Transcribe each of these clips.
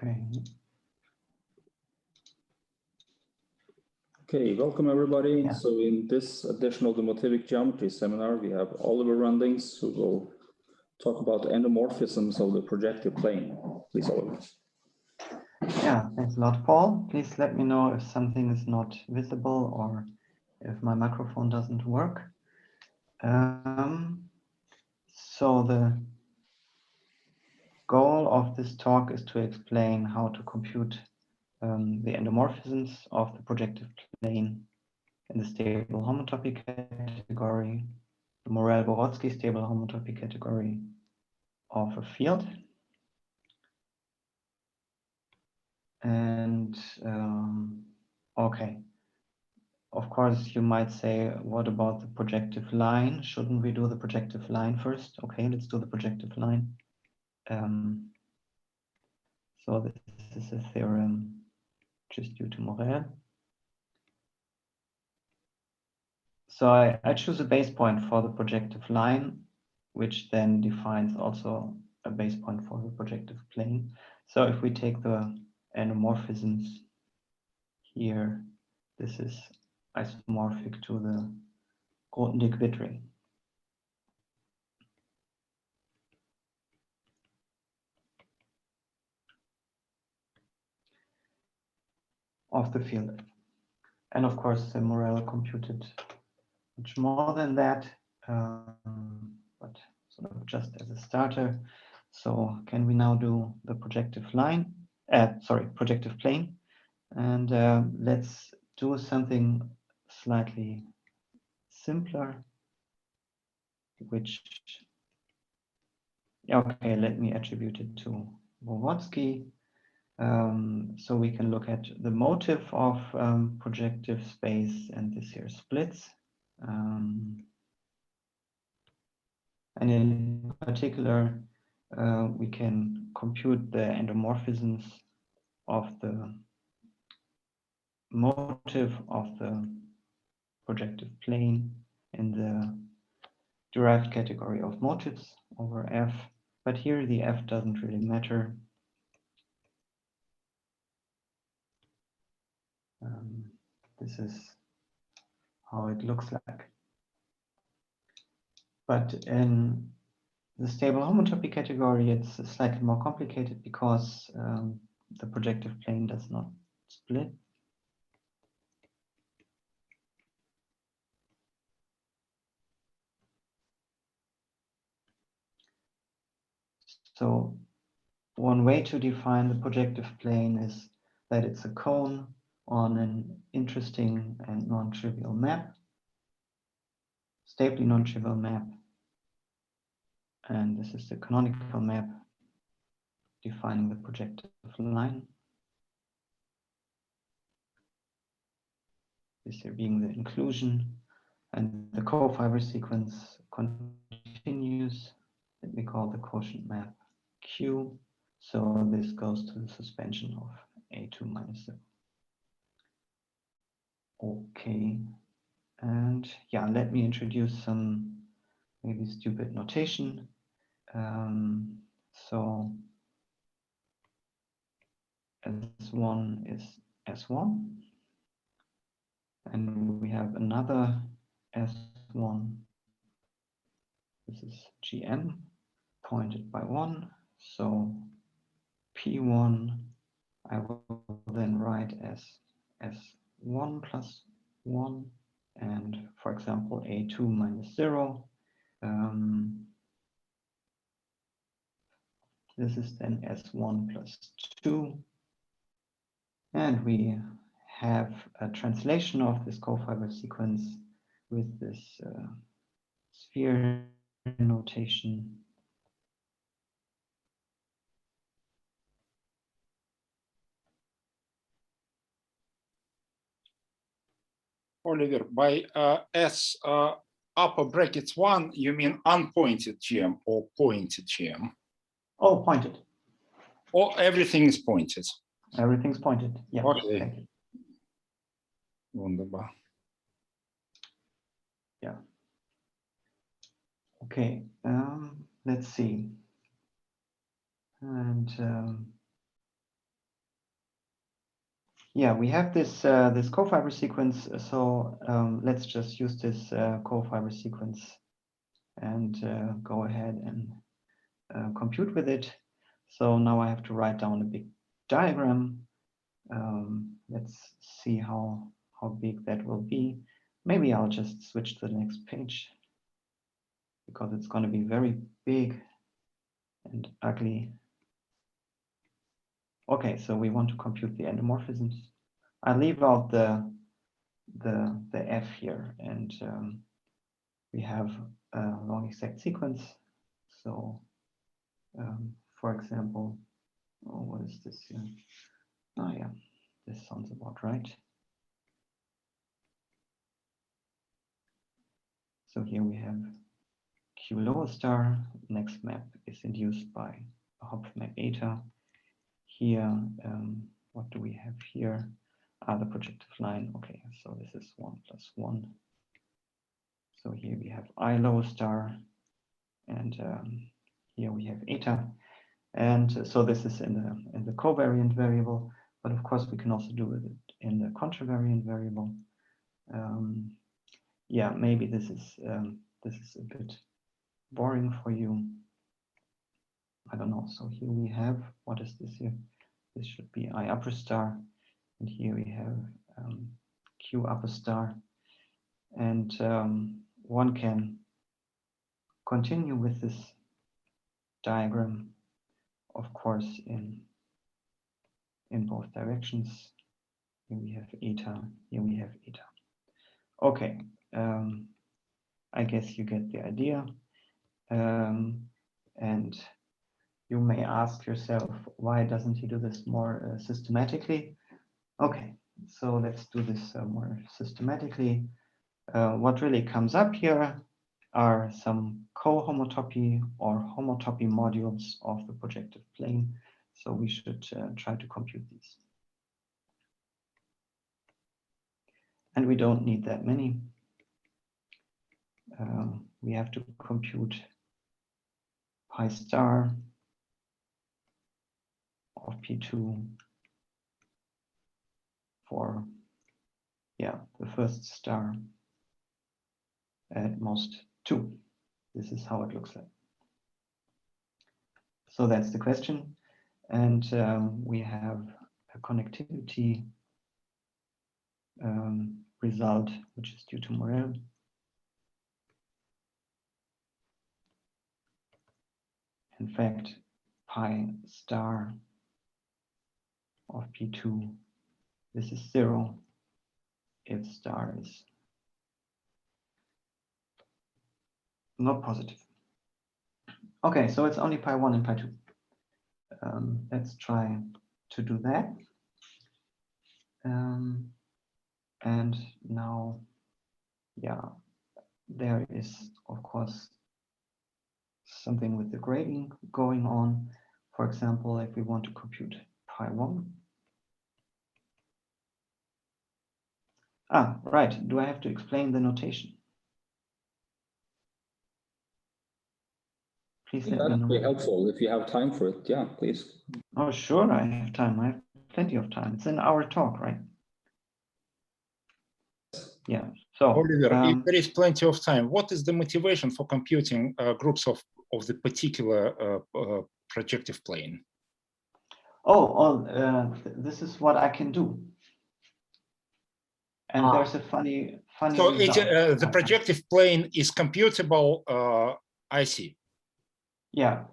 Okay. Okay, welcome everybody. Yeah. So in this edition of the Motivic Geometry Seminar, we have Oliver Röndigs who will talk about endomorphisms of the projective plane. Please, Oliver. Yeah, thanks a lot, Paul. Please let me know if something is not visible or if my microphone doesn't work. So the goal of this talk is to explain how to compute the endomorphisms of the projective plane in the stable homotopy category, the Morel-Voevodsky stable homotopy category of a field. And okay, of course, you might say, what about the projective line? Shouldn't we do the projective line first? Okay, let's do the projective line. So this is a theorem just due to Morel. So I choose a base point for the projective line, which then defines also a base point for the projective plane. So if we take the endomorphisms here, this is isomorphic to the Röndigs ring. Of the field. And of course, Morel computed much more than that, but sort of just as a starter. So can we now do the projective line? Projective plane. And let's do something slightly simpler, which, okay, let me attribute it to Voevodsky. So we can look at the motive of projective space, and this here splits. And in particular, we can compute the endomorphisms of the motive of the projective plane in the derived category of motives over F. But here the F doesn't really matter. This is how it looks like. But in the stable homotopy category, it's slightly more complicated because the projective plane does not split. So one way to define the projective plane is that it's a cone on an interesting and non-trivial map, stably non-trivial map. And this is the canonical map defining the projective line. This here being the inclusion, and the co-fiber sequence continues. Let me call the quotient map Q. So this goes to the suspension of A2 minus 0. Okay, and yeah, let me introduce some maybe stupid notation. So S1 is S1, and we have another S1. This is GM pointed by 1. So P1 I will then write as S1 plus 1, and for example A2 minus 0. This is then S1 plus 2. And we have a translation of this co-fiber sequence with this sphere notation. Oliver, by S upper brackets 1, you mean unpointed GM or pointed GM? Oh, pointed. Or everything is pointed? Everything's pointed. Yeah. Okay. Thank you. Wunderbar. Yeah. Okay. Let's see. And yeah, we have this this co-fiber sequence. So let's just use this co-fiber sequence and go ahead and compute with it. So now I have to write down a big diagram. Let's see how big that will be. Maybe I'll just switch to the next page because it's going to be very big and ugly. Okay, so we want to compute the endomorphisms. I leave out the F here, and we have a long exact sequence. So, for example, oh, what is this here? Oh yeah, this sounds about right. So here we have Q lower star. Next map is induced by a hop map eta. Here, what do we have here? The projective line. Okay, so this is 1 plus 1. So here we have I lower star, and here we have eta. And so this is in the covariant variable, but of course we can also do it in the contravariant variable. Yeah, maybe this is a bit boring for you. I don't know. So here we have, what is this here? This should be I upper star, and here we have Q upper star, and one can continue with this diagram, of course, in both directions. Here we have eta, here we have eta. Okay, I guess you get the idea. And you may ask yourself, why doesn't he do this more systematically? Okay, so let's do this more systematically. What really comes up here are some co-homotopy or homotopy modules of the projective plane. So we should try to compute these. And we don't need that many. We have to compute pi star of P2 for, yeah, the first star at most 2. This is how it looks like. So that's the question. And we have a connectivity result, which is due to Morel. In fact, pi star of P2, this is 0 if star is not positive. Okay, so it's only pi 1 and pi 2. Let's try to do that. And now, yeah, there is, of course, something with the grading going on. For example, if we want to compute pi 1. Right. Do I have to explain the notation? Please let me know. That would be helpful if you have time for it. Yeah, please. Oh, sure, I have time. I have plenty of time. It's an hour talk, right? Yeah. So, Oliver, if there is plenty of time, what is the motivation for computing groups of the particular projective plane? This is what I can do. And there's a funny So result. the projective plane is computable, I see. Yeah,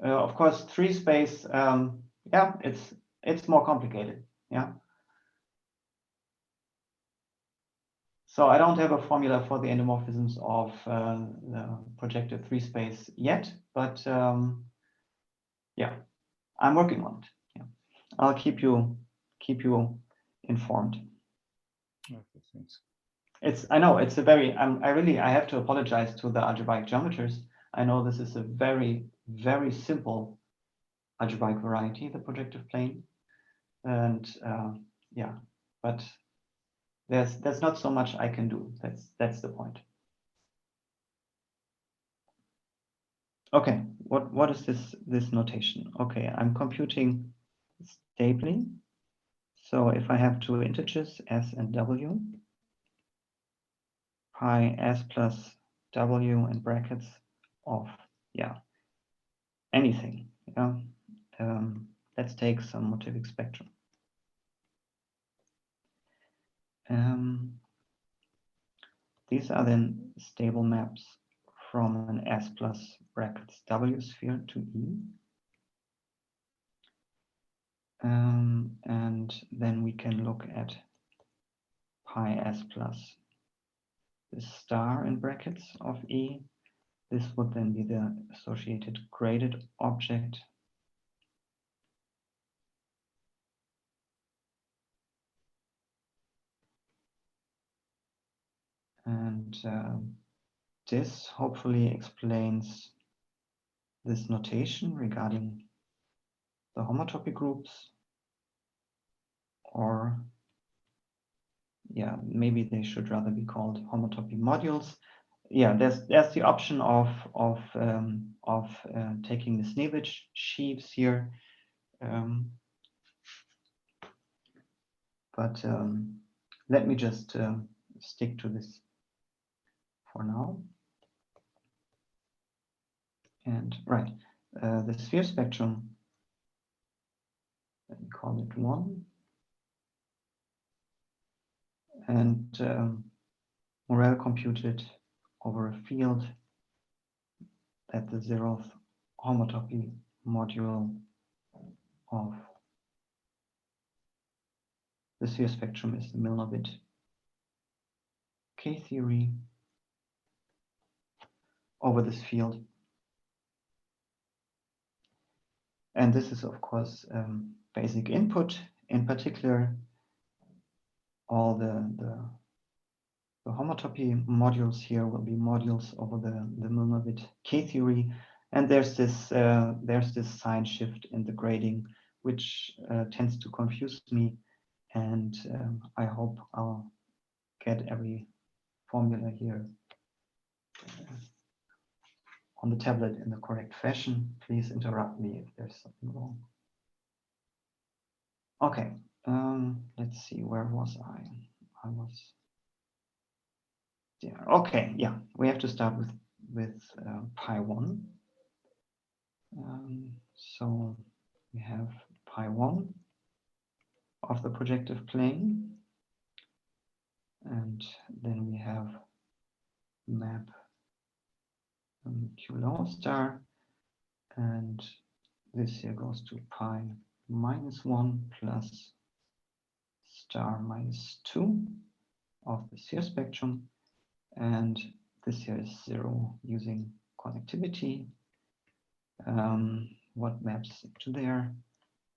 of course, 3 space. Yeah, it's more complicated. Yeah. So I don't have a formula for the endomorphisms of the projective 3 space yet, but yeah, I'm working on it. Yeah. I'll keep you informed. Okay, thanks. I know it's a very. I have to apologize to the algebraic geometers. I know this is a very, very simple algebraic variety, the projective plane, and yeah, but there's not so much I can do. That's the point. Okay, what is this notation? Okay, I'm computing stably, So if I have two integers, s and w, pi s plus w in brackets of, yeah, anything. Yeah. Let's take some Motivic spectrum. These are then stable maps from an S plus brackets W sphere to E. And then we can look at pi S plus this star in brackets of E. This would then be the associated graded object. And this hopefully explains this notation regarding the homotopy groups, or yeah, maybe they should rather be called homotopy modules. Yeah, there's the option of taking the Snevich sheaves here, but let me just stick to this for now. And right, the sphere spectrum, let me call it 1. And Morel computed over a field that the 0th homotopy module of the sphere spectrum is the Milnovit K-theory over this field. And this is, of course, basic input. In particular, all the homotopy modules here will be modules over the Milnovit K-theory. And there's this sign shift in the grading, which tends to confuse me. And I hope I'll get every formula here on the tablet in the correct fashion. Please interrupt me if there's something wrong. Okay, let's see, where was I? I was there. Okay, yeah, we have to start with pi 1. So we have pi 1 of the projective plane, and then we have map Q low star, and this here goes to pi -1 plus star -2 of the sphere spectrum, and this here is 0 using connectivity. What maps to there?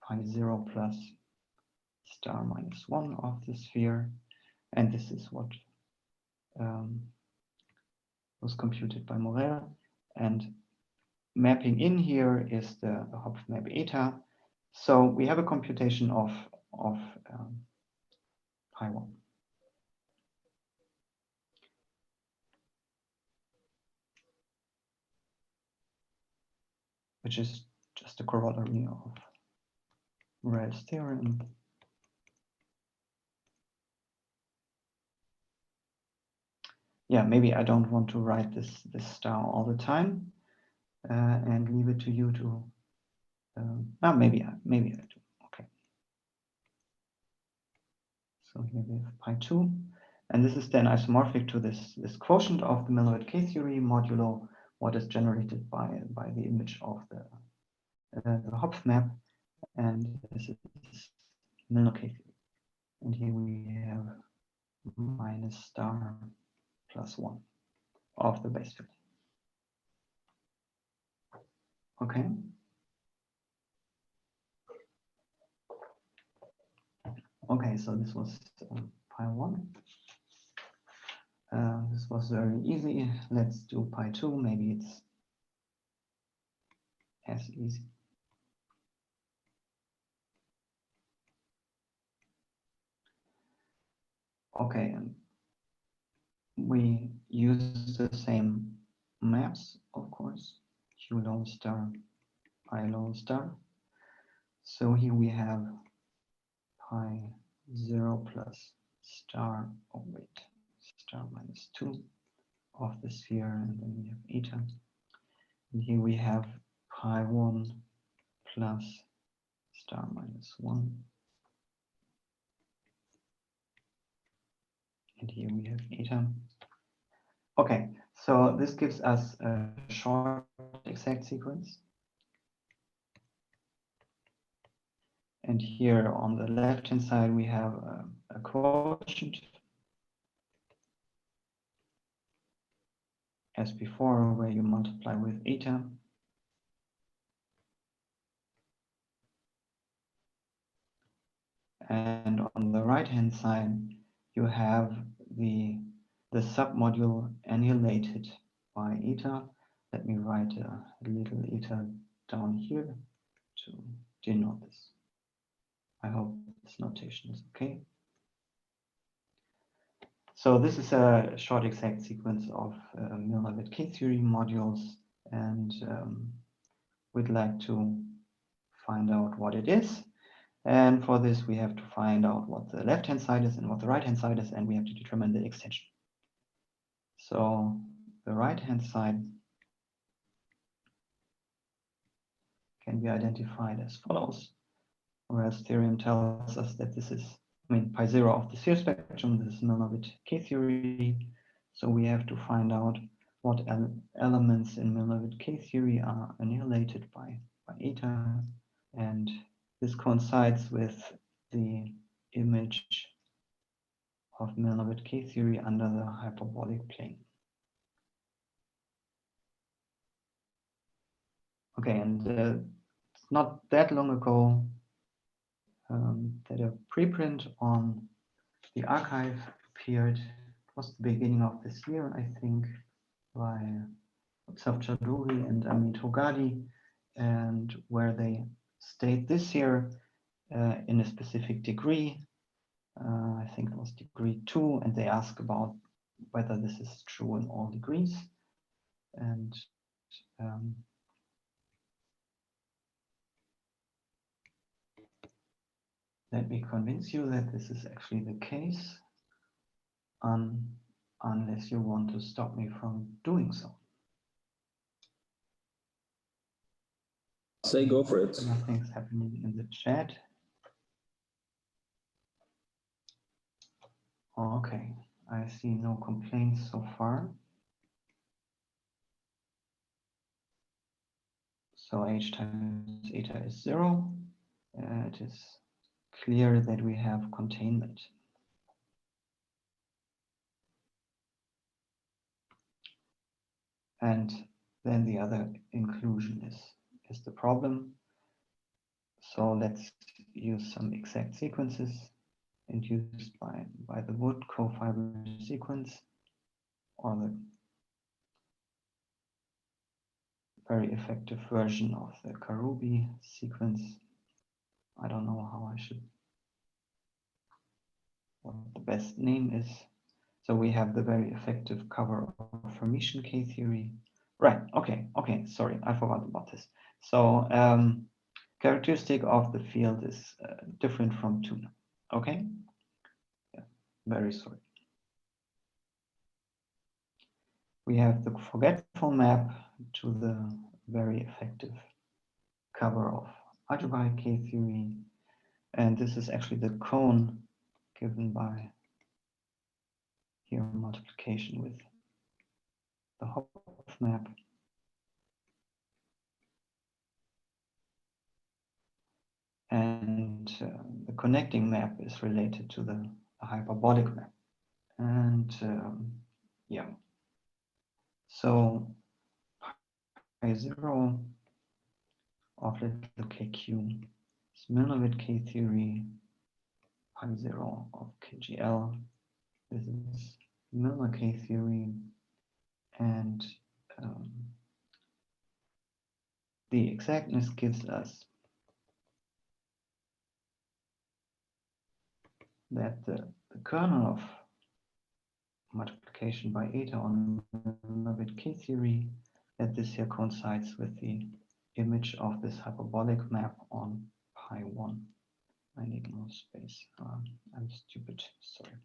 Pi 0 plus star -1 of the sphere, and this is what was computed by Morel. And mapping in here is the Hopf map eta. So we have a computation of pi 1. Which is just a corollary of Morel's theorem. Yeah, maybe I don't want to write this star all the time and leave it to you to. Maybe I do. Okay. So here we have pi 2, and this is then isomorphic to this quotient of the Milnovit K-theory modulo what is generated by the image of the Hopf map, and this is Milnovit K-theory. And here we have minus star +1 of the base field. Okay. Okay, so this was pi 1. This was very easy. Let's do pi 2. Maybe it's as easy. Okay, and we use the same maps, of course. Q low star, I low star. So here we have pi 0 plus star, oh wait, star minus 2 of the sphere, and then we have eta. And here we have pi 1 plus star minus 1. And here we have eta. Okay, so this gives us a short exact sequence. And here on the left-hand side, we have a quotient. As before, where you multiply with eta. And on the right-hand side, you have the submodule annihilated by eta. Let me write a little eta down here to denote this. I hope this notation is okay. So this is a short exact sequence of Milnor-Witt K-theory modules, and we'd like to find out what it is. And for this, we have to find out what the left-hand side is and what the right-hand side is, and we have to determine the extension. So the right-hand side can be identified as follows. Morel's theorem tells us that this is, pi 0 of the sphere spectrum. This is Milnor-Witt K-theory. So we have to find out what elements in Milnor-Witt K-theory are annihilated by eta. And this coincides with the image of Milnor-Witt K-theory under the hyperbolic plane. Okay, and it's not that long ago that a preprint on the archive appeared. It was the beginning of this year, I think, by Chaduri and Amit Hogadi, and where they state this here in a specific degree. I think it was degree 2, and they ask about whether this is true in all degrees. And let me convince you that this is actually the case, unless you want to stop me from doing so. Say go for it. Nothing's happening in the chat. Okay, I see no complaints so far. So h times eta is 0. It is clear that we have containment. And then the other inclusion is the problem. So let's use some exact sequences induced by the Wood co-fiber sequence, or the very effective version of the Karoubi sequence. I don't know what the best name is. So we have the very effective cover of Hermitian K-theory. Right, okay, sorry, I forgot about this. So characteristic of the field is different from 2. Okay? Yeah, very sorry. We have the forgetful map to the very effective cover of algebraic K-theory. And this is actually the cone given by here multiplication with the Hopf map. And the connecting map is related to the hyperbolic map. And yeah, so pi 0 of little kq is Milnor-Witt K-theory, pi 0 of kgl. This is Milnor K-theory, and the exactness gives us that the kernel of multiplication by eta on Milnor-Witt K-theory, that this here coincides with the image of this hyperbolic map on pi 1. I need more space. I'm stupid, sorry.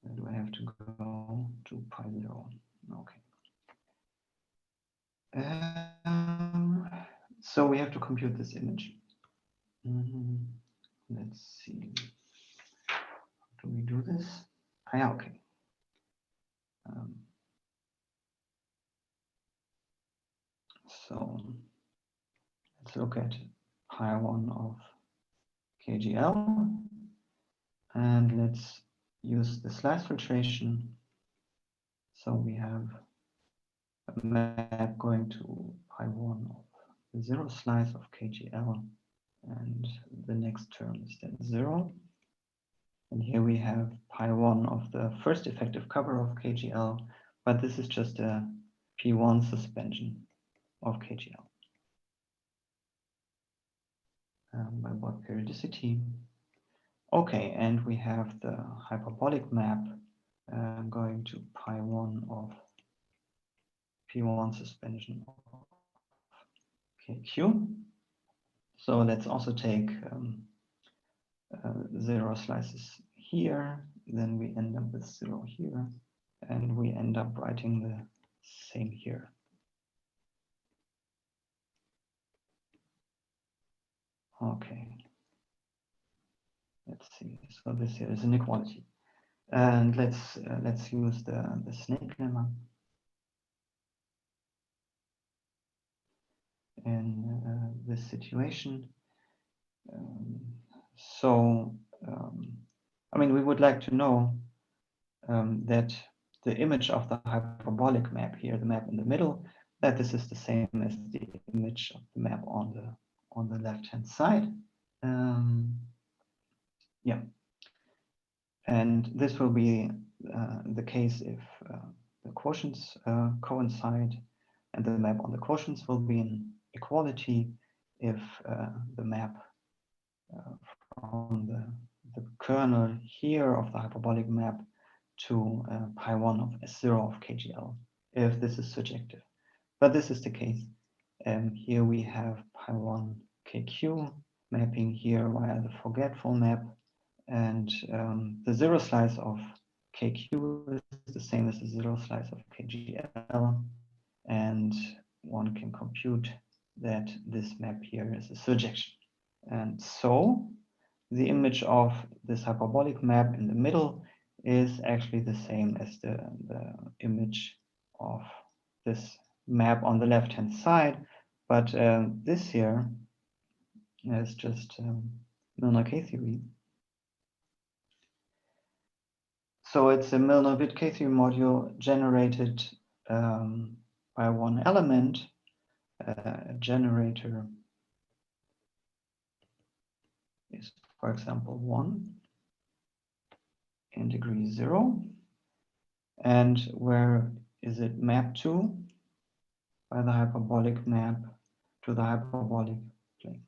Where do I have to go? To pi 0. Okay. So we have to compute this image. Let's see. How do we do this? Ah, yeah, okay. So let's look at pi 1 of KGL, and let's use the slice filtration. So we have a map going to pi 1 of the 0 slice of KGL, and the next term is then 0. And here we have pi 1 of the first effective cover of KGL, but this is just a P1 suspension of KGL. By what periodicity? Okay, and we have the hyperbolic map going to pi 1 of P1 suspension of KQ. So let's also take 0 slices here, then we end up with 0 here, and we end up writing the same here. Okay. Let's see. So this here is an equality, and let's use the snake lemma in this situation. I mean, we would like to know that the image of the hyperbolic map here, the map in the middle, that this is the same as the image of the map on the left-hand side. Yeah, and this will be the case if the quotients coincide, and the map on the quotients will be an equality if the map from the kernel here of the hyperbolic map to pi 1 of S0 of KGL, if this is surjective. But this is the case. Here we have pi 1 KQ mapping here via the forgetful map, and the 0 slice of KQ is the same as the 0 slice of KGL, and one can compute that this map here is a surjection. And so the image of this hyperbolic map in the middle is actually the same as the image of this map on the left-hand side, but this here is just Milnor K-theory. So it's a Milnor-Witt K-theory module generated by one element, a generator is, for example, 1 in degree 0. And where is it mapped to? By the hyperbolic map to the hyperbolic plane.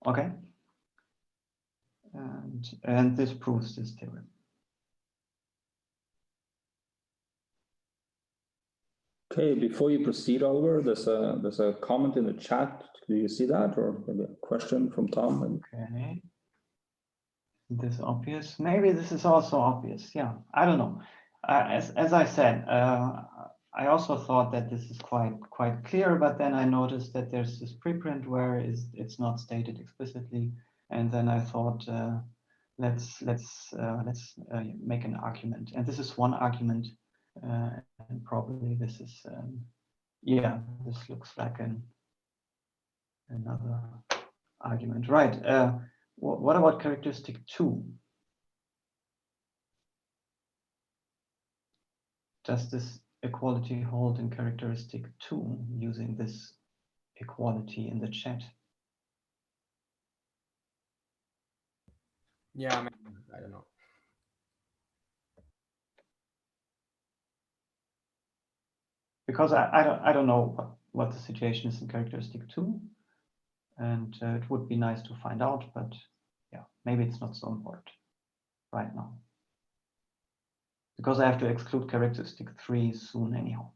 Okay. And this proves this theorem. Okay, before you proceed, Oliver, there's a comment in the chat. Do you see that, or maybe a question from Tom? Okay. Is this obvious? Maybe this is also obvious. Yeah, I don't know. As I said, I also thought that this is quite clear, but then I noticed that there's this preprint where it's not stated explicitly, and then I thought let's make an argument, and this is one argument, and probably this is yeah, this looks like another argument, right? What about characteristic 2? Does this equality hold in characteristic 2 using this equality in the chat? Yeah, I don't know. Because I don't know what the situation is in characteristic 2. And it would be nice to find out, but yeah, maybe it's not so important right now. Because I have to exclude characteristic 3 soon anyhow.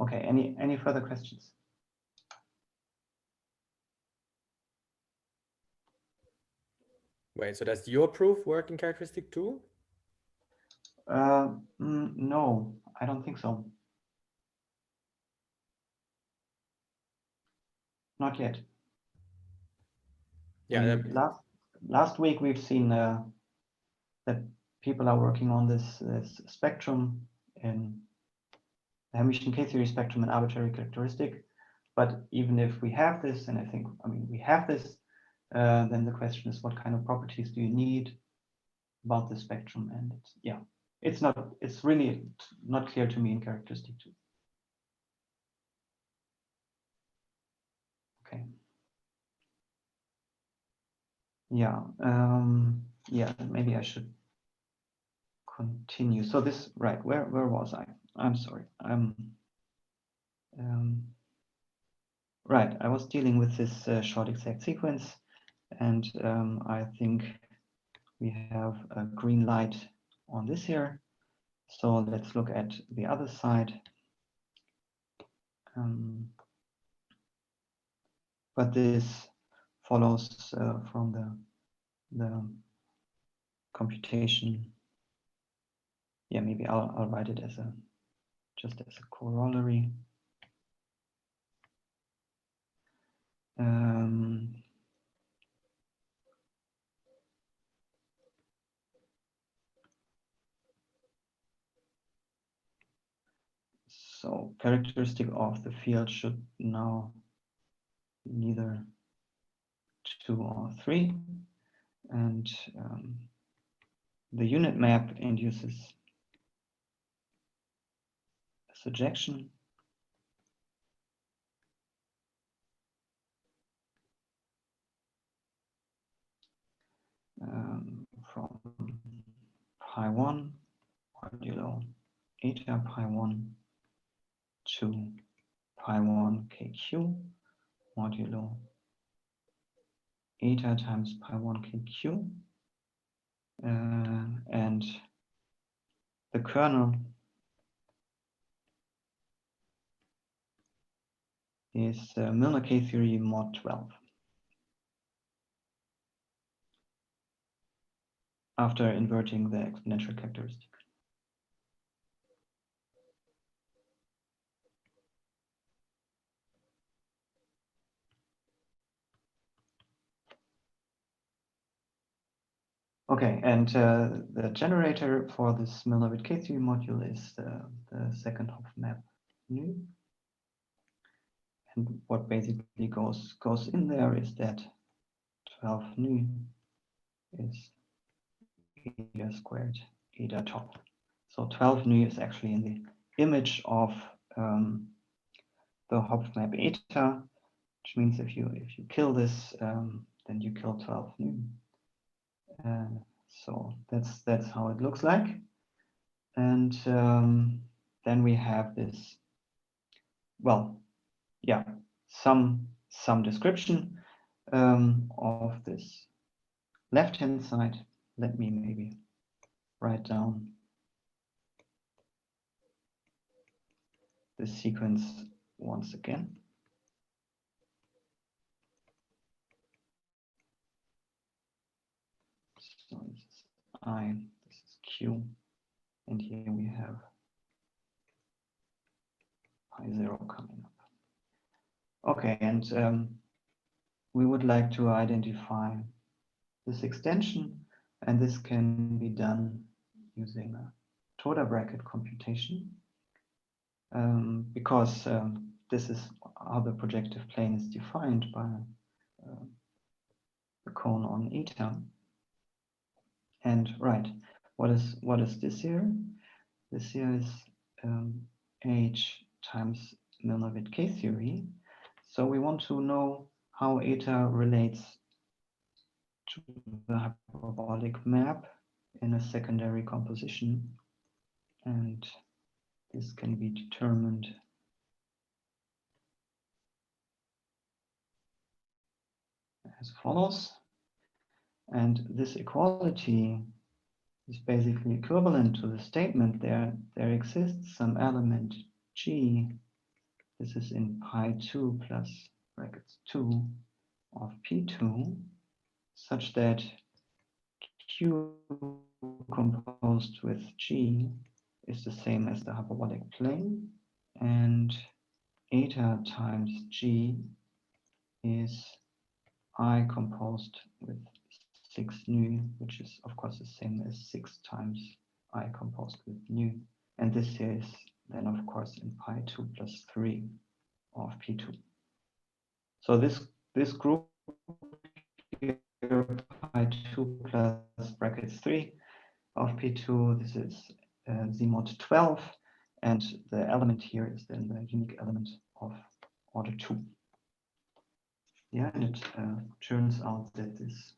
Okay, any further questions? Wait, so does your proof work in characteristic 2? No, I don't think so. Not yet. Yeah. Last week we've seen that people are working on this spectrum in the Hermitian K-theory spectrum and arbitrary characteristic. But even if we have this, and I mean we have this, then the question is what kind of properties do you need about the spectrum? And it's really not clear to me in characteristic 2. Okay. Yeah, maybe I should continue. So this, right, where was I? I'm sorry. Right, I was dealing with this short exact sequence, and I think we have a green light on this here. So let's look at the other side. But this follows from the computation. Yeah, maybe I'll write it as just as a corollary. So characteristic of the field should now be neither 2 or 3, and the unit map induces a surjection. From pi1 modulo eta pi1 to pi1 kq modulo eta times pi1 kq, and the kernel is Milnor K-theory mod 12. After inverting the exponential characteristic. Okay, and the generator for this Milnor K-theory module is the second Hopf map nu. And what basically goes in there is that 12 nu is eta squared eta top. So 12 nu is actually in the image of the Hopf map eta, which means if you kill this, then you kill 12 nu. So that's how it looks like. And then we have this, well, yeah, some description of this left-hand side. Let me maybe write down the sequence once again. So this is I, this is Q, and here we have pi0 coming up. Okay, and we would like to identify this extension, and this can be done using a Toda bracket computation, because this is how the projective plane is defined by the cone on eta. And right, what is this here? This here is H times Milnor K-theory. So we want to know how eta relates to the hyperbolic map in a secondary composition. And this can be determined as follows. And this equality is basically equivalent to the statement there exists some element G. This is in pi2 plus brackets 2 of P2, such that Q composed with G is the same as the hyperbolic plane, and eta times G is I composed with 6 nu, which is of course the same as 6 times I composed with nu. And this is then of course in pi2 plus 3 of P2. So this group here, pi2 plus brackets 3 of P2, this is Z mod 12, and the element here is then the unique element of order 2. Yeah, and it turns out that this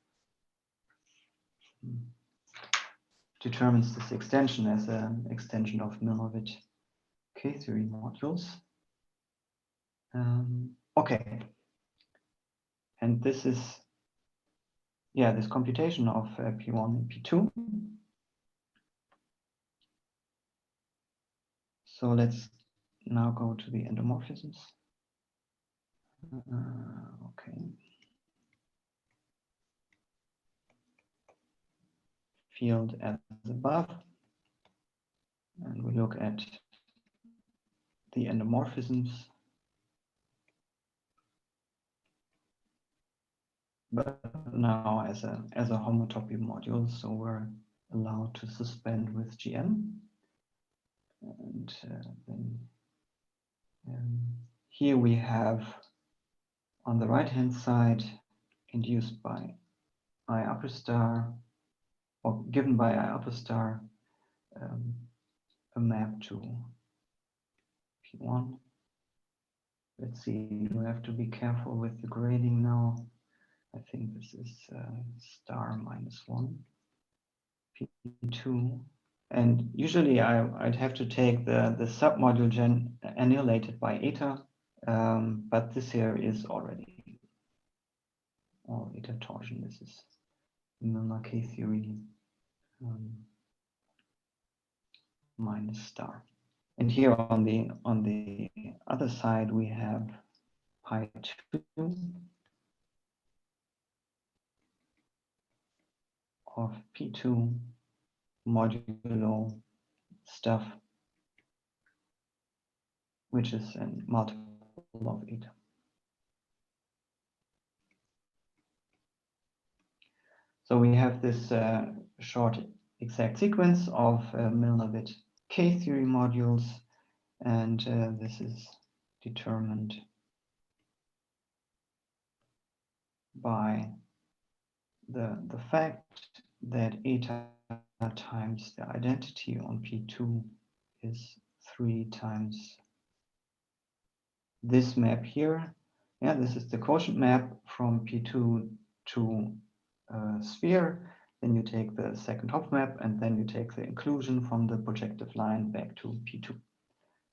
determines this extension as an extension of Milovic K-theory modules. Okay, and this is, yeah, this computation of P1 and P2. So let's now go to the endomorphisms. Okay. Field as above, and we look at the endomorphisms, but now as a homotopy module, so we're allowed to suspend with GM. And then here we have on the right hand side induced by I upper star, or given by I upper star, a map to P1. Let's see, we have to be careful with the grading now. I think this is star -1, P2. And usually I'd have to take the submodule annihilated by eta, but this here is already all eta torsion. This is Milnor K-theory minus star. And here on the other side we have pi2 of P2 modulo stuff, which is a multiple of eta. So we have this short exact sequence of Milnor K-theory modules, and this is determined by the fact that eta times the identity on P2 is 3 times this map here. Yeah, this is the quotient map from P2 to sphere. Then you take the second Hopf map, and then you take the inclusion from the projective line back to P2.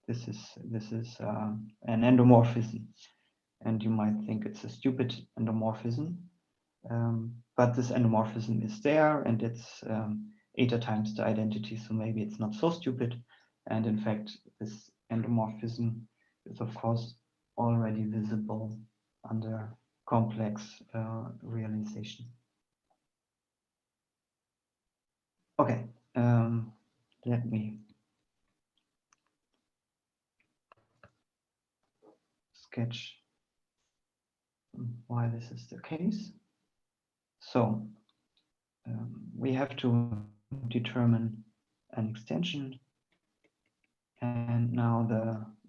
This is an endomorphism, and you might think it's a stupid endomorphism, but this endomorphism is there, and it's eta times the identity, so maybe it's not so stupid. And in fact, this endomorphism is of course already visible under complex realization. Okay, let me sketch why this is the case. So we have to determine an extension, and now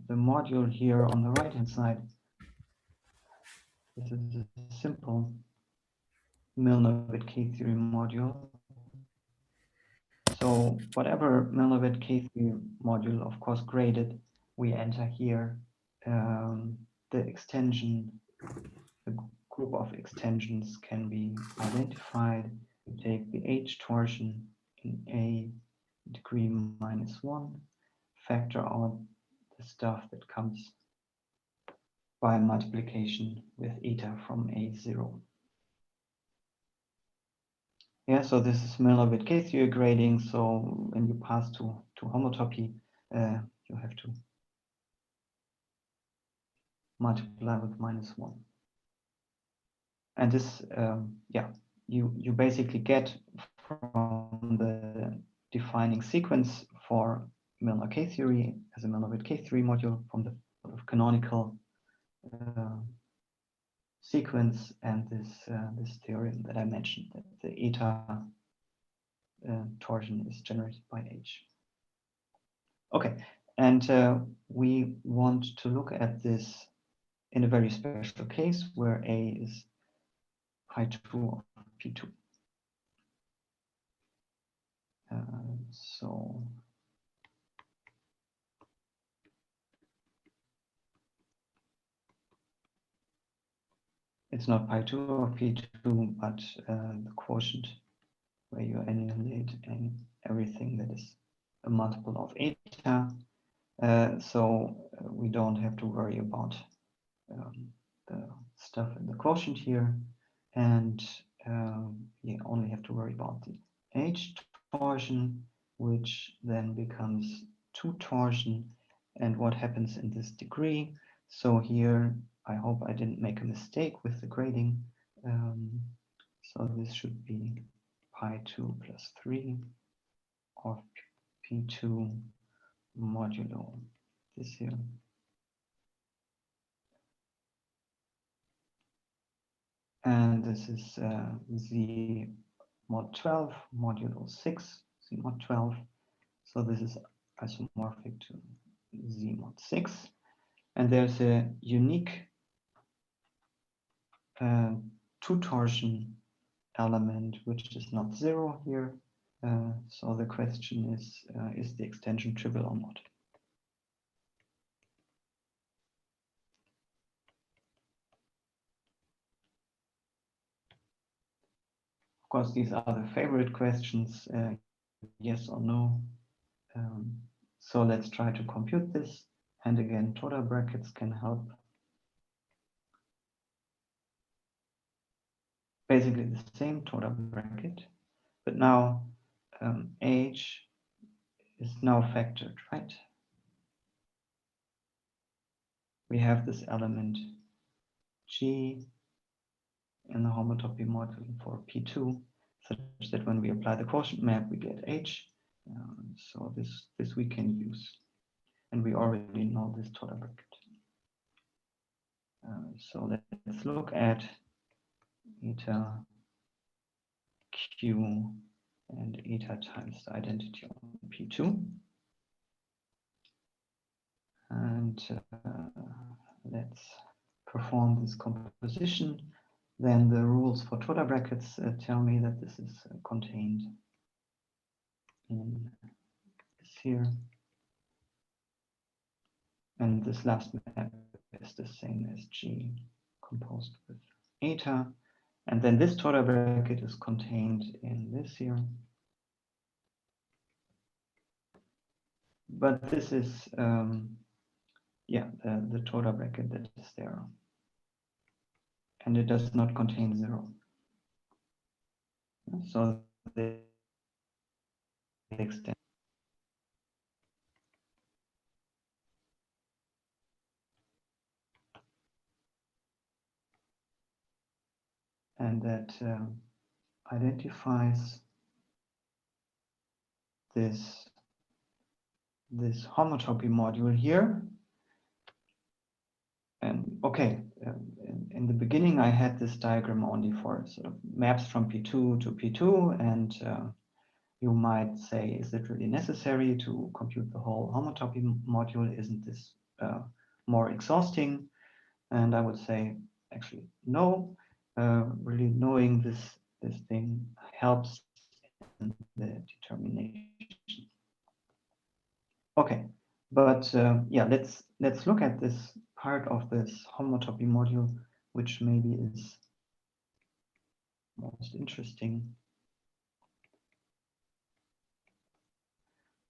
the module here on the right hand side, this is a simple Milnor K-theory module. So whatever Milnor K-theory module, of course graded, we enter here the extension. The group of extensions can be identified. You take the H torsion in A degree -1, factor out the stuff that comes by multiplication with eta from A0. Yeah, so this is Morel-Voevodsky K-theory grading. So when you pass to homotopy, you have to multiply with -1. And this, yeah, you basically get from the defining sequence for Milnor K-theory as a Morel-Voevodsky K-theory module from the sort of canonical sequence and this theorem that I mentioned, that the eta torsion is generated by H. Okay, and we want to look at this in a very special case where A is pi2 of P2. So it's not pi2 of P2, but the quotient where you annihilate everything that is a multiple of eta. So we don't have to worry about the stuff in the quotient here. And you only have to worry about the H torsion, which then becomes 2 torsion. And what happens in this degree? So here, I hope I didn't make a mistake with the grading. So this should be pi2 plus 3 of P2 modulo this here. And this is Z mod 12 modulo 6, Z mod 12. So this is isomorphic to Z mod 6. And there's a unique 2 torsion element, which is not 0 here. So the question is the extension trivial or not? Of course, these are the favorite questions, yes or no. So let's try to compute this. And again, total brackets can help. Basically the same total bracket, but now H is now factored, right? We have this element G in the homotopy model for P2, such that when we apply the quotient map, we get H. So this we can use. And we already know this total bracket. So let's look at eta Q and eta times the identity on P2. And let's perform this composition. Then the rules for total brackets tell me that this is contained in this here. And this last map is the same as G composed with eta. And then this total bracket is contained in this here. But this is, yeah, the total bracket that is there. And it does not contain 0. So the extent. And that identifies this homotopy module here. And okay, in the beginning I had this diagram only for sort of maps from P2 to P2, and you might say, is it really necessary to compute the whole homotopy module? Isn't this more exhausting? And I would say, actually, no. Really knowing this thing helps in the determination. Okay, but yeah, let's look at this part of this homotopy module, which maybe is most interesting.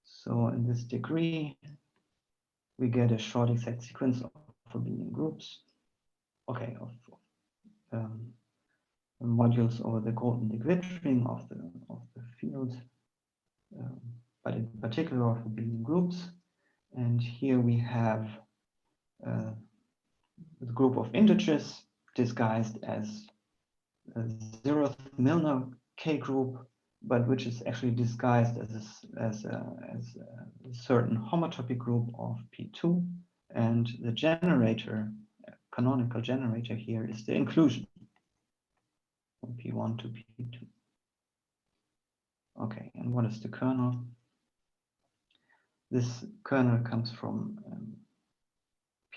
So in this degree, we get a short exact sequence of abelian groups. Okay, of modules over the golden grid ring of the field, but in particular of abelian groups. And here we have the group of integers disguised as a 0th Milnor K group, but which is actually disguised as a certain homotopy group of P2. And the generator, canonical generator here, is the inclusion from P1 to P2. Okay, and what is the kernel? This kernel comes from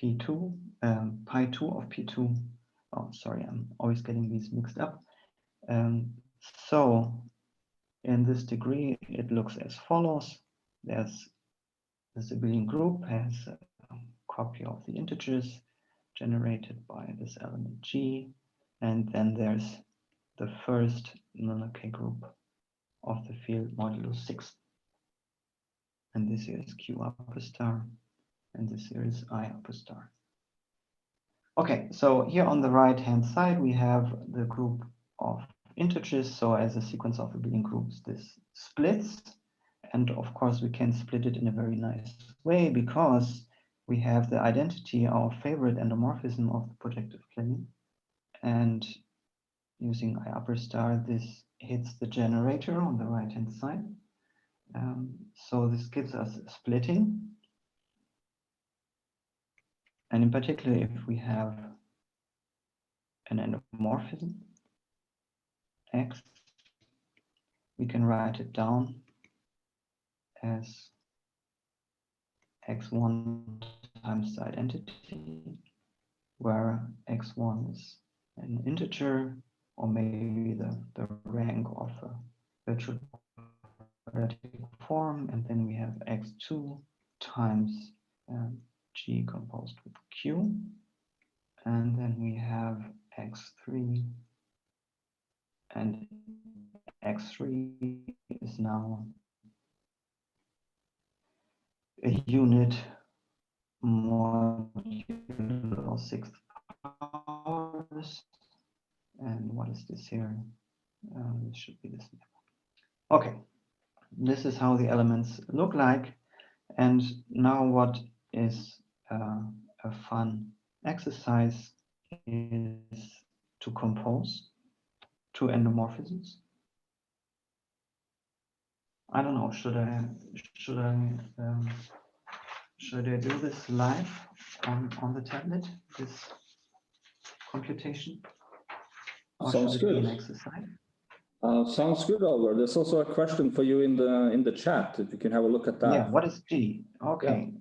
P2, pi2 of P2. Oh, sorry, I'm always getting these mixed up. So in this degree, it looks as follows. There's this abelian group has a copy of the integers generated by this element G. And then there's the first Milnor K group of the field modulo 6. And this here is Q upper star. And this here is I upper star. Okay, so here on the right-hand side, we have the group of integers. So as a sequence of abelian groups, this splits. And of course, we can split it in a very nice way because we have the identity, our favorite endomorphism of the projective plane. And using I upper star, this hits the generator on the right-hand side. So this gives us a splitting. And in particular, if we have an endomorphism X, we can write it down as x1 times the identity, where x1 is an integer, or maybe the rank of a virtual quadratic form, and then we have x2 times G composed with Q, and then we have x3, and x3 is now a unit modulo 6 powers. And what is this here? This should be this. Okay, this is how the elements look like. And now what is a fun exercise is to compose two endomorphisms. I don't know, should I do this live on the tablet, this computation? Or Sounds should it be an good. exercise? Sounds good, Oliver. There's also a question for you in the chat, if you can have a look at that. Yeah, what is G? Okay,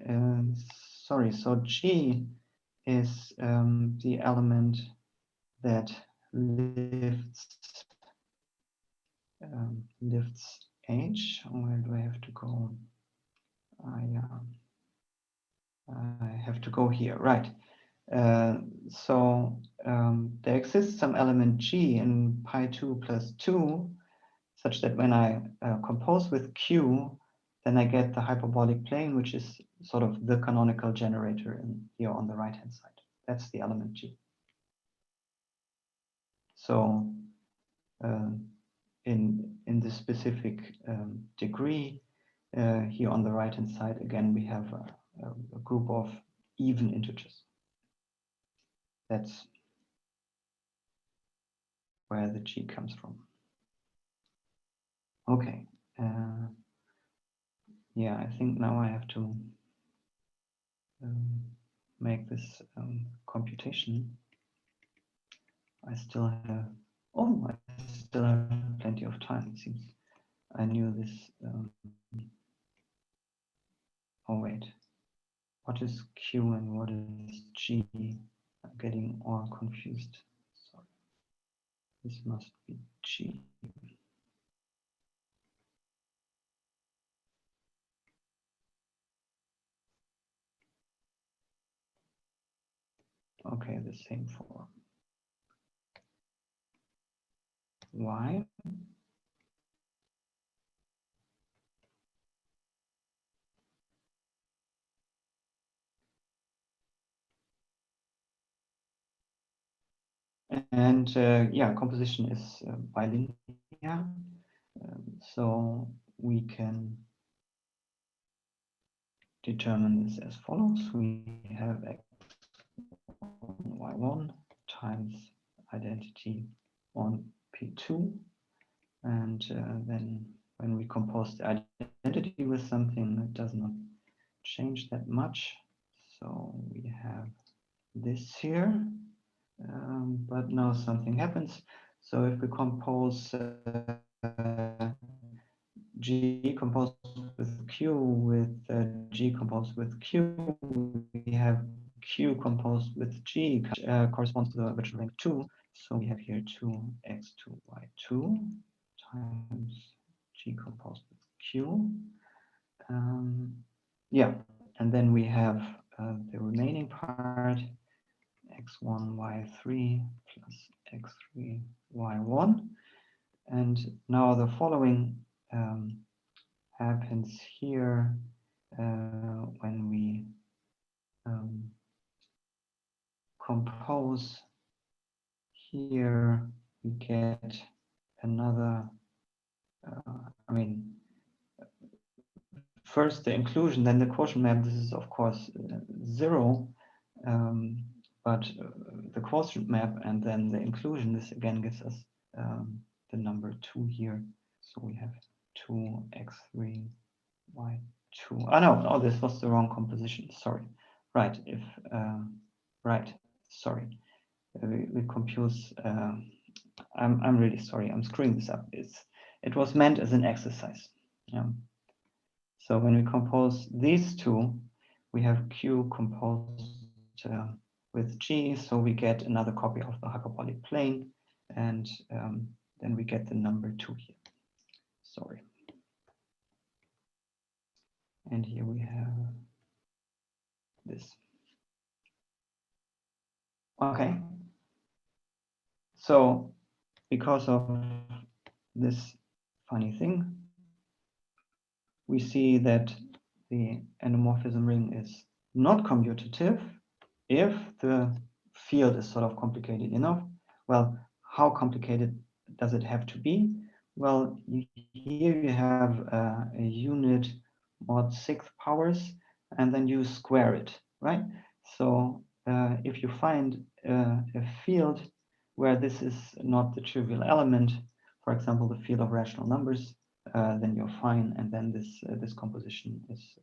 sorry, so G is the element that lifts H. Where do I have to go? I have to go here, right. So there exists some element G in pi2 plus 2, such that when I compose with Q, then I get the hyperbolic plane, which is sort of the canonical generator here on the right-hand side. That's the element G. So in this specific degree, here on the right-hand side, again, we have a group of even integers. That's where the G comes from. Okay. Yeah, I think now I have to make this computation. I still have plenty of time, it seems. I knew this. Oh, wait. What is Q and what is G? I'm getting all confused. Sorry. This must be G. Okay, the same for Y. And yeah, composition is bilinear. So we can determine this as follows. We have x1, y1 times identity 1p2. And then when we compose the identity with something, it does not change that much. So we have this here, but now something happens. So if we compose G composed with Q with G composed with Q, we have Q composed with G, corresponds to the virtual rank 2. So we have here 2x2y2 times G composed with Q. Yeah, and then we have the remaining part, x1, y3 plus x3, y1. And now the following happens here when we compose here, we get another, first the inclusion, then the quotient map. This is of course 0, but the quotient map and then the inclusion, this again gives us the number 2 here. So we have 2x3 y2. Oh no, this was the wrong composition. Sorry. Right. Sorry. We compose. I'm really sorry. I'm screwing this up. It was meant as an exercise. Yeah. So when we compose these two, we have Q composed with G, so we get another copy of the hyperbolic plane, and then we get the number 2 here. Sorry. And here we have this. Okay. So because of this funny thing, we see that the endomorphism ring is not commutative if the field is sort of complicated enough. Well, how complicated does it have to be? Well, here you have a unit mod 6 powers, and then you square it, right? So if you find a field where this is not the trivial element, for example, the field of rational numbers, then you're fine, and then this composition is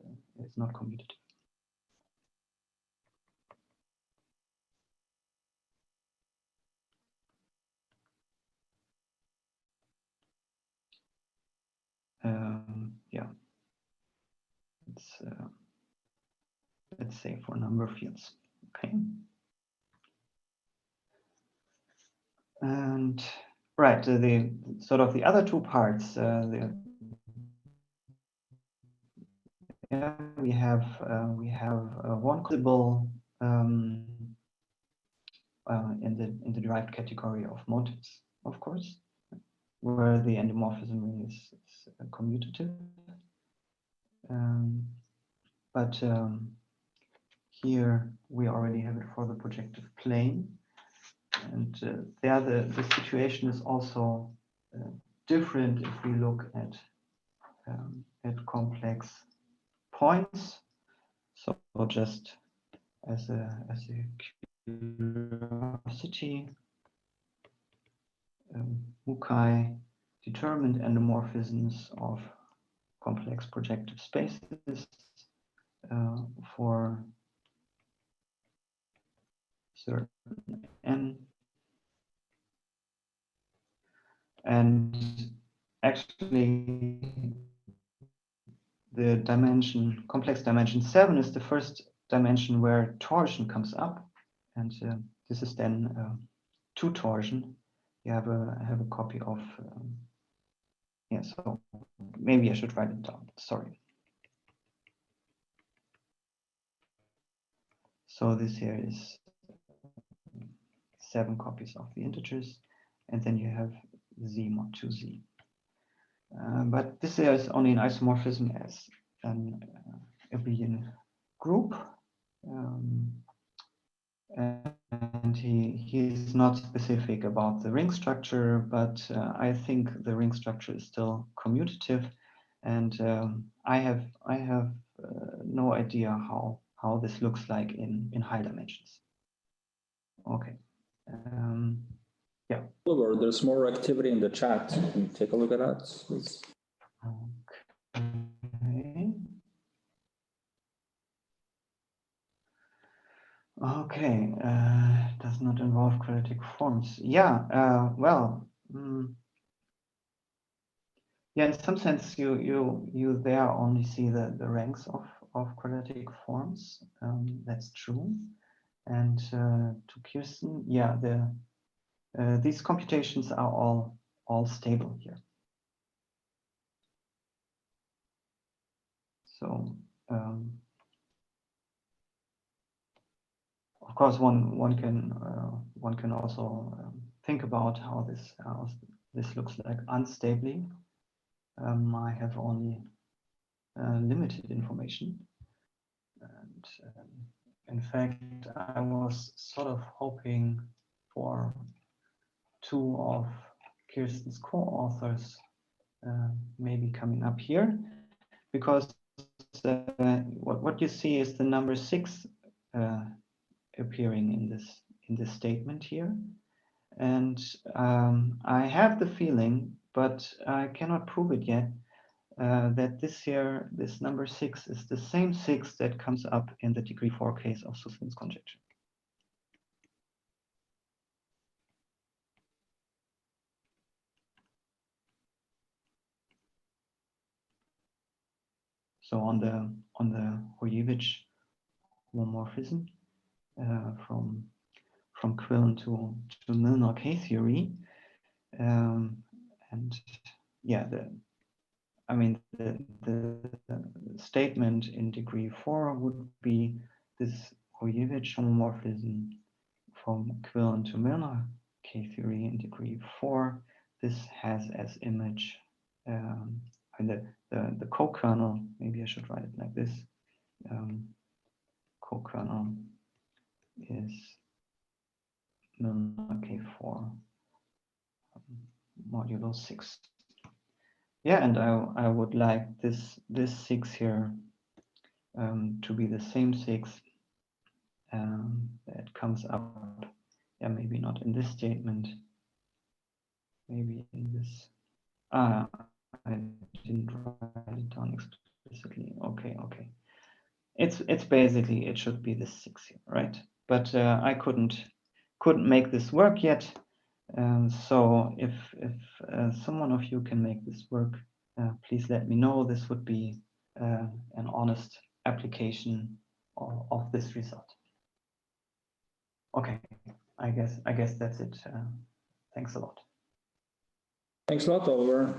not commutative. Yeah, it's let's say for number fields. Okay, and right, the sort of the other two parts. We have one possible in the derived category of motives, of course, where the endomorphism ring is commutative. But here we already have it for the projective plane, and there the situation is also different if we look at complex points. So just as a curiosity, Mukai determined endomorphisms of complex projective spaces for certain n, and actually the dimension, complex dimension 7 is the first dimension where torsion comes up, and this is then 2 torsion. You have a copy of yeah, so maybe I should write it down, sorry. So this here is 7 copies of the integers, and then you have z mod 2z. But this here is only an isomorphism as an abelian group. And and he's not specific about the ring structure, but I think the ring structure is still commutative, and I have no idea how this looks like in high dimensions. Okay. Yeah. Oliver, there's more activity in the chat. Can you take a look at that, please? Okay. Okay, does not involve quadratic forms. Yeah, well, yeah, in some sense, you there only see the ranks of quadratic forms. That's true. And to Kirsten, yeah, these computations are all stable here. So of course, one can also think about how this looks like unstably. I have only limited information, and in fact, I was sort of hoping for two of Kirsten's co-authors maybe coming up here, because what you see is the number 6 appearing in this statement here, and I have the feeling, but I cannot prove it yet, that this number 6 is the same 6 that comes up in the degree 4 case of Suslin's conjecture. So on the Voevodsky homomorphism from Quillen to Milnor K-theory, and yeah, the statement in degree 4 would be this Voevodsky homomorphism from Quillen to Milnor K-theory in degree 4. This has as image the co-kernel. Maybe I should write it like this. Co-kernel is Milnor K4 modulo 6. Yeah, and I would like this 6 here to be the same 6 that comes up. Yeah, maybe not in this statement. Maybe in this. I didn't write it down explicitly. Okay. It's basically, it should be this 6 here, right? But I couldn't make this work yet. So if someone of you can make this work, please let me know. This would be an honest application of this result. Okay, I guess that's it. Thanks a lot. Thanks a lot, Oliver.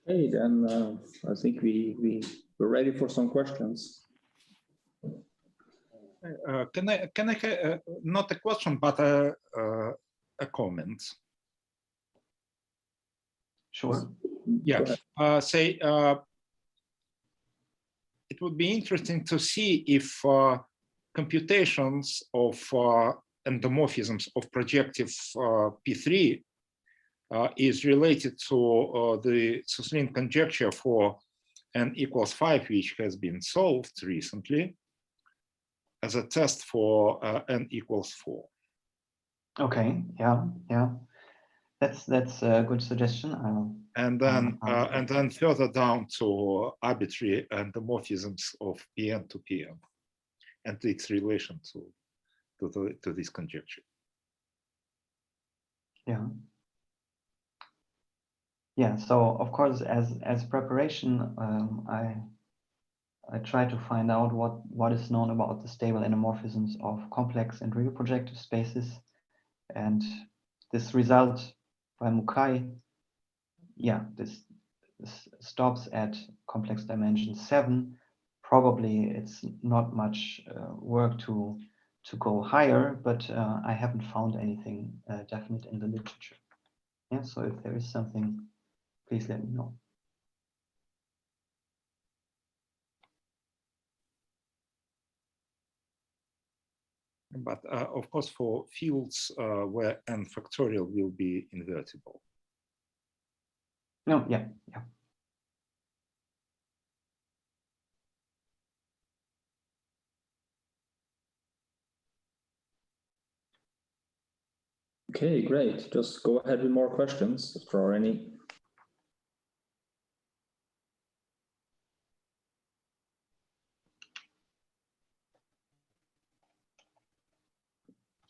Okay, then I think we're ready for some questions. Can I not a question, but a comment? Sure. Yeah. It would be interesting to see if computations of endomorphisms of projective P3 is related to the Suslin conjecture for n equals 5, which has been solved recently as a test for n equals 4. Okay. Yeah. That's a good suggestion. And then further down to arbitrary endomorphisms of Pn to Pn and its relation to this conjecture. Yeah. Yeah. So of course, as preparation, I try to find out what is known about the stable endomorphisms of complex and real projective spaces, and this result by Mukai, yeah, this stops at complex dimension 7. Probably it's not much work to go higher, but I haven't found anything definite in the literature. Yeah, so if there is something, please let me know. But of course, for fields where n factorial will be invertible. No, yeah. Okay, great. Just go ahead with more questions if there are any.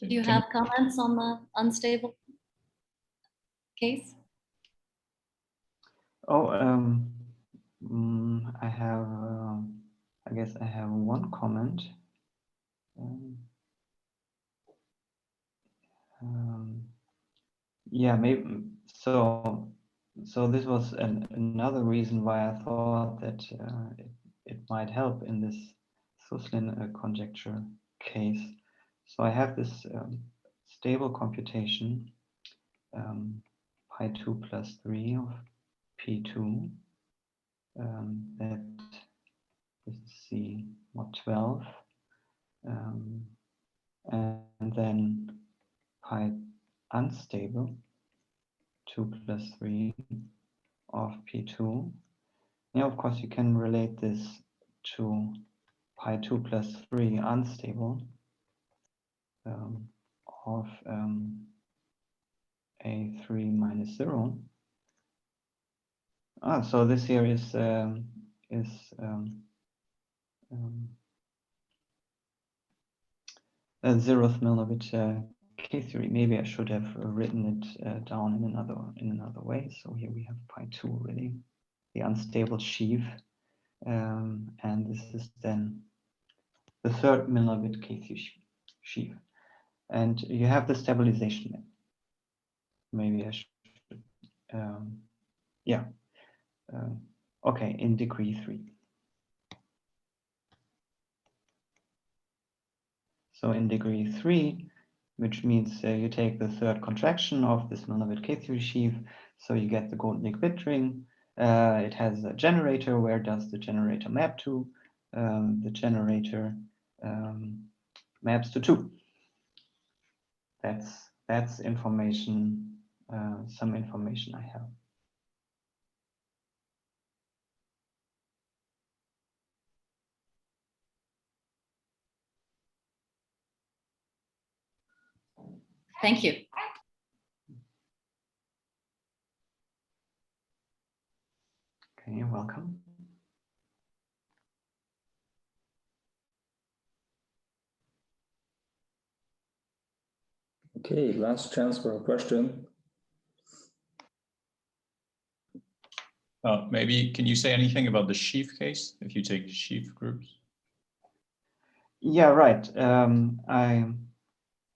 Do you have comments on the unstable case? Oh, I have, I guess I have one comment. Yeah, maybe so. So this was another reason why I thought that it might help in this Suslin conjecture case. So I have this stable computation, pi2 plus 3 of p2. That is C mod 12, and then pi unstable 2 plus 3 of p2. Yeah, of course, you can relate this to pi2 plus 3 unstable of a3 minus 0. So this here is a zeroth Milovich K-theory. Maybe I should have written it down in another way. So here we have pi2, really, the unstable sheaf, and this is then the third Milovich K-theory sheaf, and you have the stabilization map. Maybe I should, yeah, okay, in degree 3. So in degree 3, which means you take the third contraction of this Milovich K-theory sheaf, so you get the Goldnick-Witt ring. It has a generator. Where does the generator map to? The generator maps to 2. That's information, some information I have. Thank you. Okay, you're welcome. Okay, last chance for a question. Maybe can you say anything about the sheaf case if you take sheaf groups? Yeah, right.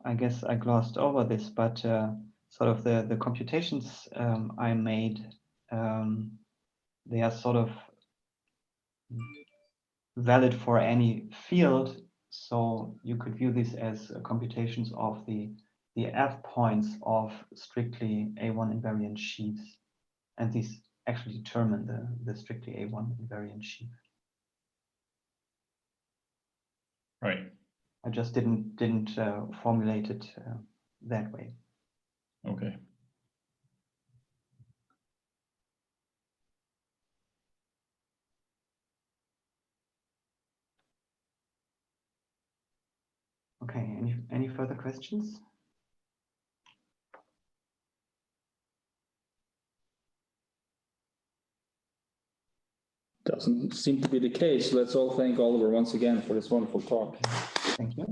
I guess I glossed over this, but sort of the computations I made, they are sort of valid for any field. So you could view this as computations of the F points of strictly A1 invariant sheaves, and these actually determine the strictly A1 invariant sheaf. Right. I just didn't formulate it that way. Okay. Okay. Any further questions? Doesn't seem to be the case. Let's all thank Oliver once again for this wonderful talk. Thank you.